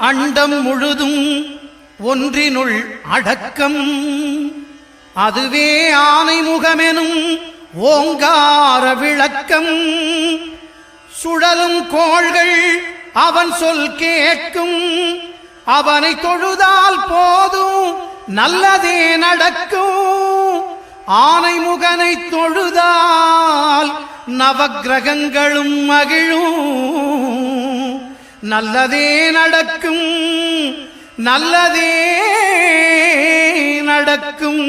அண்டம் முழுதும் ஒன்றினுள் அடக்கம். அதுவே ஆனை முகமெனும் ஓங்கார விளக்கம். சுழலும் கோள்கள் அவன் சொல் கேட்கும். அவனை தொழுதால் போதும் நல்லதே நடக்கும். ஆனை முகனை தொழுதால் நவக்கிரகங்களும் மகிழும். நல்லதே நடக்கும், நல்லதே நடக்கும்.